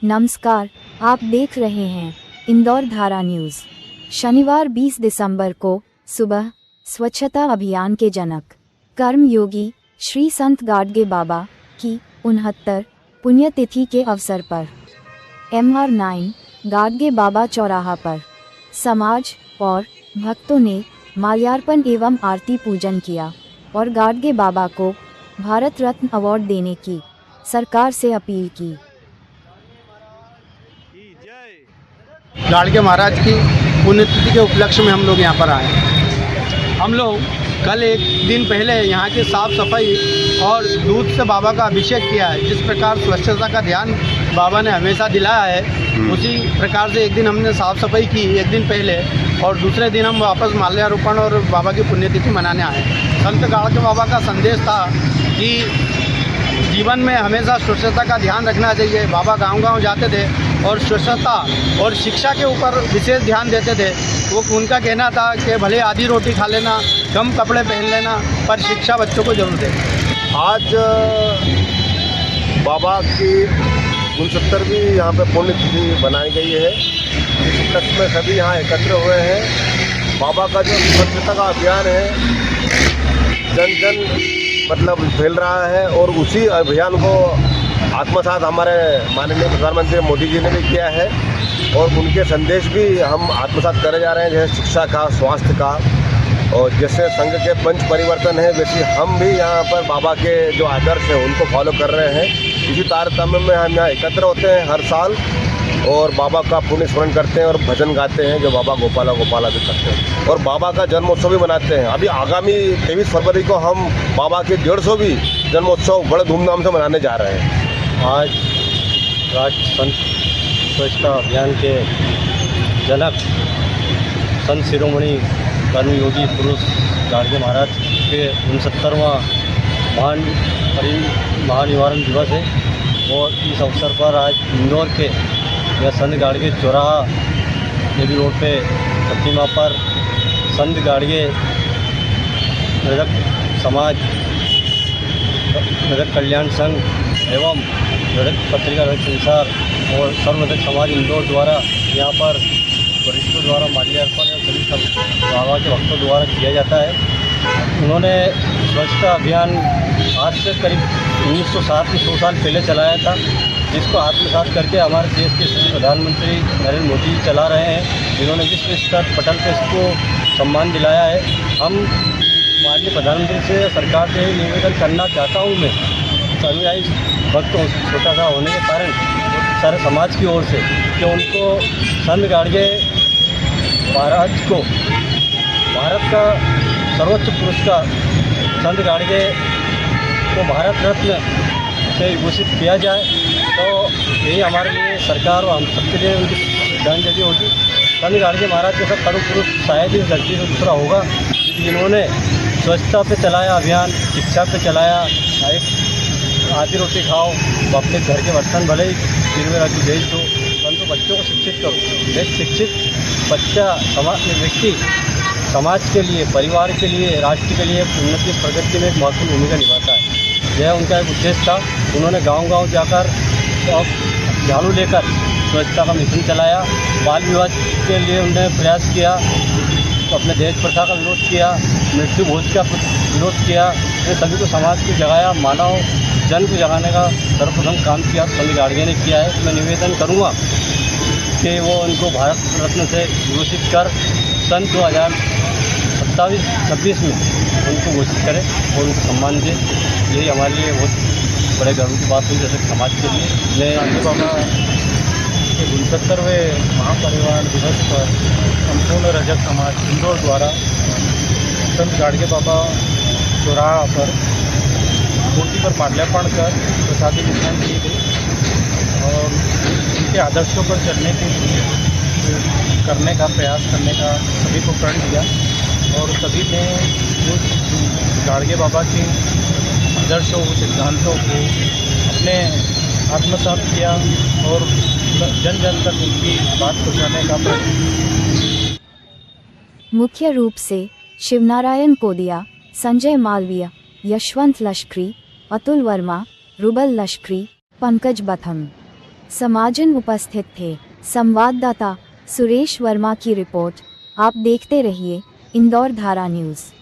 नमस्कार, आप देख रहे हैं इंदौर धारा न्यूज़। शनिवार 20 दिसंबर को सुबह स्वच्छता अभियान के जनक कर्मयोगी श्री संत गाडगे बाबा की 69 पुण्यतिथि के अवसर पर MR9 गाडगे बाबा चौराहा पर समाज और भक्तों ने माल्यार्पण एवं आरती पूजन किया और गाडगे बाबा को भारत रत्न अवार्ड देने की सरकार से अपील की। गाडगे महाराज की पुण्यतिथि के उपलक्ष्य में हम लोग यहाँ पर आए हैं। हम लोग कल एक दिन पहले यहाँ की साफ़ सफाई और दूध से बाबा का अभिषेक किया है। जिस प्रकार स्वच्छता का ध्यान बाबा ने हमेशा दिलाया है, उसी प्रकार से एक दिन हमने साफ़ सफाई की एक दिन पहले, और दूसरे दिन हम वापस माल्यार्पण और बाबा की पुण्यतिथि मनाने आए। संत गाडगे बाबा का संदेश था कि जीवन में हमेशा स्वच्छता का ध्यान रखना चाहिए। बाबा गांव-गांव जाते थे और स्वच्छता और शिक्षा के ऊपर विशेष ध्यान देते थे। वो उनका कहना था कि भले आधी रोटी खा लेना, कम कपड़े पहन लेना, पर शिक्षा बच्चों को जरूर दें। आज बाबा की 69वीं यहाँ पे पुण्यतिथि बनाई गई है। इस उपलक्ष्य में सभी यहाँ एकत्र हुए हैं। बाबा का जो स्वच्छता का अभियान है, जन जन मतलब फैल रहा है, और उसी अभियान को आत्मसात हमारे माननीय प्रधानमंत्री मोदी जी ने भी किया है, और उनके संदेश भी हम आत्मसात करे जा रहे हैं, जैसे शिक्षा का, स्वास्थ्य का, और जैसे संघ के पंच परिवर्तन है, वैसे हम भी यहाँ पर बाबा के जो आदर्श हैं उनको फॉलो कर रहे हैं। इसी तारतम्य में हम यहाँ एकत्र होते हैं हर साल और बाबा का पुण्य स्मरण करते हैं और भजन गाते हैं, जो बाबा गोपाला गोपाला भी करते हैं, और बाबा का जन्मोत्सव भी मनाते हैं। अभी आगामी 23 फरवरी को हम बाबा के 150वीं जन्मोत्सव बड़े धूमधाम से मनाने जा रहे हैं। आज राष्ट्र संत स्वच्छता अभियान के जनक संत शिरोमणि कर्मयोगी पुरुष गाडगे महाराज के 69वां महानिवारण दिवस है, और इस अवसर पर आज इंदौर के यह संत गाडगे चौराहा देवी रोड पे प्रतिमा पर संत गाडगे नरक समाज, नरक कल्याण संघ एवं नरक पत्रिका नरक संसार और सर्वनरक समाज इंदौर द्वारा यहाँ पर वरिष्ठों द्वारा माल्यार्पण और सभी बाबा के भक्तों द्वारा किया जाता है। उन्होंने स्वच्छता अभियान आज से करीब 1907 में 100 साल पहले चलाया था, जिसको आत्मसात करके हमारे देश के प्रधानमंत्री नरेंद्र मोदी जी चला रहे हैं, जिन्होंने विश्व स्तर पटल पर इसको सम्मान दिलाया है। हम माननीय प्रधानमंत्री से, सरकार से निवेदन करना चाहता हूँ मैं, अनुयायी भक्त छोटा सा होने के कारण सारे समाज की ओर से, कि उनको संत गाडगे महाराज को भारत का सर्वोच्च पुरस्कार संत गाडगे को भारत रत्न से विभूषित किया जाए, तो यही हमारे लिए सरकार और हम सबके लिए उनकी श्रद्धांजलि होगी। संत गाडगे महाराज के सब परम पुरुष शायद इस धरती से दूसरा होगा, जिन्होंने स्वच्छता पे चलाया अभियान, शिक्षा पे चलाया। एक आधी रोटी खाओ, अपने घर के बर्तन भले ही गिरवे रख भेज दो, परंतु बच्चों को शिक्षित करो। एक शिक्षित बच्चा व्यक्ति समाज के लिए, परिवार के लिए, राष्ट्र के लिए उन्नति प्रगति में एक महत्वपूर्ण भूमिका निभाता है। यह उनका एक उद्देश्य था। उन्होंने गांव-गांव जाकर झाड़ू लेकर स्वच्छता का मिशन चलाया। बाल विवाह के लिए उन्होंने प्रयास किया, अपने दहेज प्रथा का विरोध किया, मृत्यु भोज का विरोध किया। इन सभी को समाज को जगाया, मानव जन को जगाने का सर्वप्रथम काम किया संत गाडगे ने किया है। मैं निवेदन करूँगा कि वो उनको भारत रत्न से विभूषित कर सन 2027-26 में उनको घोषित करें और उनको सम्मान दें। यही हमारे लिए बहुत बड़े गर्व की बात हुई जैसे समाज के लिए। मैं गाडगे बाबा के 69वें महापरिवार दिवस पर संपूर्ण रजक समाज इंदौर द्वारा संत गाडगे बाबा चौराहा पर मूर्ति पर माल्यार्पण कर प्रसादी वितरण की गई, और उनके आदर्शों पर चलने के लिए करने का प्रयास करने का सभी को प्रण दिया, और सभी ने उस गाडगे बाबा के आदर्शों, सिद्धांतों को अपने आत्मसात किया और जन जन तक उनकी बात पहुँचाने का प्रयास। मुख्य रूप से शिवनारायण कोदिया, संजय मालवीय, यशवंत लश्करी, अतुल वर्मा, रुबल लश्करी, पंकज बथम। समाजन उपस्थित थे। संवाददाता सुरेश वर्मा की रिपोर्ट। आप देखते रहिए इंदौर धारा न्यूज़।